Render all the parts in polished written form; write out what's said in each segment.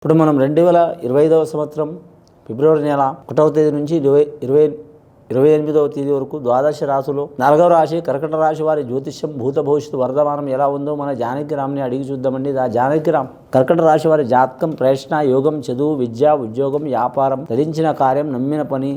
ఇప్పుడు మనం 2025వ సంవత్సరం ఫిబ్రవరి నెల 1వ తేదీ నుంచి 28వ తేదీ వరకు ద్వాదశ రాశులు 4వ రాశి కర్కట రాశి వారి జ్యోతిష్యం భూత భవిష్యత్తు వర్ధమానం ఎలా ఉందో మన జానకిరామ్ని అడిగి చూద్దామండి. ఆ జానకిరామ్ కర్కట రాశి వారి జాతకం ప్రయత్న యోగం చదువు విద్య ఉద్యోగం వ్యాపారం ధరించిన కార్యం నమ్మిన పని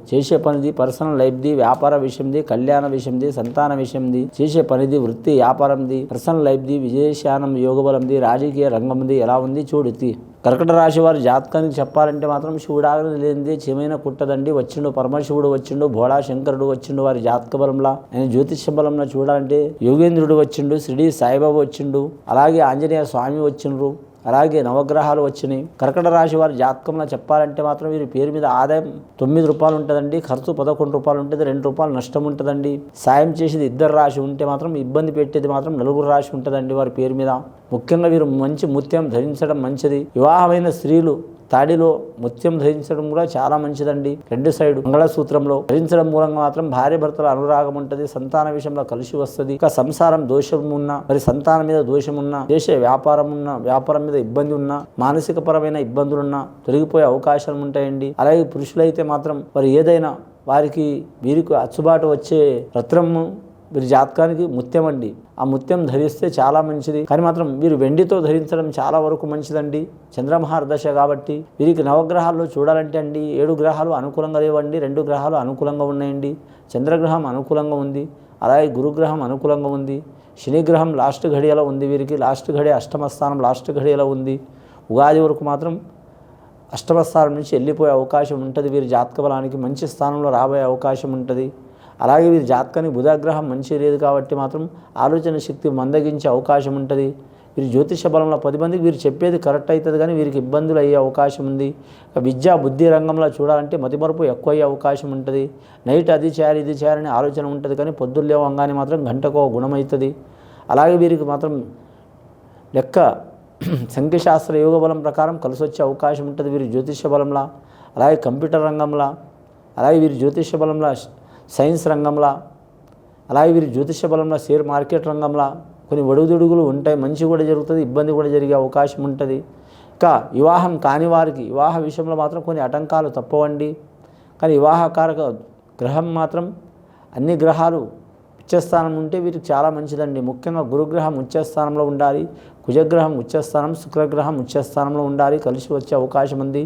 చేసే పనిది పర్సనల్ లైఫ్ది వ్యాపార విషయంది కళ్యాణ విషయంది సంతాన విషయంది చేసే పనిది వృత్తి వ్యాపారంది పర్సనల్ లైఫ్ది విజయశానం యోగబలంది రాజకీయ రంగంది ఎలా ఉంది చూడుతి. కర్కట రాశి వారి జాతకానికి చెప్పాలంటే మాత్రం శివుడాగని లేనిదే చెమైన కుట్టదండి. వచ్చిండు పరమశివుడు వచ్చిండు, భోళా శంకరుడు వచ్చిండు వారి జాతక బలంలా. ఆయన జ్యోతిష్య బలంలో చూడాలంటే యోగేంద్రుడు వచ్చిండు, షిరిడి సాయిబాబా వచ్చిండు, అలాగే ఆంజనేయ స్వామి వచ్చిండ్రు, అలాగే నవగ్రహాలు వచ్చినాయి. కర్కట రాశి వారి జాతకంలో చెప్పాలంటే మాత్రం వీరి పేరు మీద ఆదాయం 9 రూపాయలు ఉంటుందండి, ఖర్చు 11 రూపాయలు ఉంటుంది, 2 రూపాయలు నష్టం ఉంటుందండి. సాయం చేసేది 2 రాశి ఉంటే మాత్రం ఇబ్బంది పెట్టేది మాత్రం 4 రాశి ఉంటుందండి వారి పేరు మీద. ముఖ్యంగా వీరు మంచి ముత్యం ధరించడం మంచిది. వివాహమైన స్త్రీలు తాడిలో ముత్యం ధరించడం కూడా చాలా మంచిదండి. 2 సైడ్ మంగళసూత్రంలో ధరించడం మూలంగా మాత్రం భార్య భర్తల అనురాగం ఉంటుంది, సంతాన విషయంలో కలిసి వస్తుంది. ఇక సంసారం దోషం ఉన్నా మరి సంతానం మీద దోషం ఉన్నా చేసే వ్యాపారం ఉన్నా వ్యాపారం మీద ఇబ్బంది ఉన్నా మానసిక పరమైన ఇబ్బందులున్నా తొలగిపోయే అవకాశాలు ఉంటాయండి. అలాగే పురుషులైతే మాత్రం మరి ఏదైనా వీరికి అచ్చుబాటు వచ్చే రత్నము వీరి జాతకానికి ముత్యం అండి. ఆ ముత్యం ధరిస్తే చాలా మంచిది. కానీ మాత్రం వీరు వెండితో ధరించడం చాలా వరకు మంచిదండి. చంద్రమహార దశ కాబట్టి వీరికి నవగ్రహాల్లో చూడాలంటే అండి 7 గ్రహాలు అనుకూలంగా లేవండి, 2 గ్రహాలు అనుకూలంగా ఉన్నాయండి. చంద్రగ్రహం అనుకూలంగా ఉంది, అలాగే గురుగ్రహం అనుకూలంగా ఉంది, శనిగ్రహం లాస్ట్ ఘడియలో ఉంది. వీరికి లాస్ట్ ఘడియ అష్టమ స్థానం లాస్ట్ ఘడియలో ఉంది. ఉగాది వరకు మాత్రం అష్టమ స్థానం నుంచి వెళ్ళిపోయే అవకాశం ఉంటుంది. వీరి జాతక బలానికి మంచి స్థానంలో రాబోయే అవకాశం ఉంటుంది. అలాగే వీరి జాతకానికి బుధగ్రహం మంచి లేదు కాబట్టి మాత్రం ఆలోచన శక్తి మందగించే అవకాశం ఉంటుంది. వీరి జ్యోతిష బలంలో 10 మందికి వీరు చెప్పేది కరెక్ట్ అవుతుంది, కానీ వీరికి ఇబ్బందులు అయ్యే అవకాశం ఉంది. విద్యా బుద్ధి రంగంలో చూడాలంటే మతిమరుపు ఎక్కువ అయ్యే అవకాశం ఉంటుంది. నైట్ అది చేయాలి ఇది చేయాలని ఆలోచన ఉంటుంది, కానీ పొద్దున్న లేవంగానే మాత్రం గంటకో గుణమవుతుంది. అలాగే వీరికి మాత్రం లెక్క సంఖ్యశాస్త్ర యోగ బలం ప్రకారం కలిసి వచ్చే అవకాశం ఉంటుంది వీరి జ్యోతిష బలంలో. అలాగే కంప్యూటర్ రంగంలో, అలాగే వీరి జ్యోతిష బలంలో సైన్స్ రంగంలో, అలాగే వీరి జ్యోతిష బలంలో షేర్ మార్కెట్ రంగంలో కొన్ని ఒడుగుదొడుగులు ఉంటాయి. మంచి కూడా జరుగుతుంది, ఇబ్బంది కూడా జరిగే అవకాశం ఉంటుంది. ఇంకా వివాహం కాని వారికి వివాహ విషయంలో మాత్రం కొన్ని ఆటంకాలు తప్పవండి. కానీ వివాహకారక గ్రహం మాత్రం అన్ని గ్రహాలు ఉచ్చస్థానం ఉంటే వీరికి చాలా మంచిదండి. ముఖ్యంగా గురుగ్రహం ఉచ్చస్థానంలో ఉండాలి, కుజగ్రహం ఉచ్చస్థానం, శుక్రగ్రహం ఉచ్చస్థానంలో ఉండాలి, కలిసి వచ్చే అవకాశం ఉంది.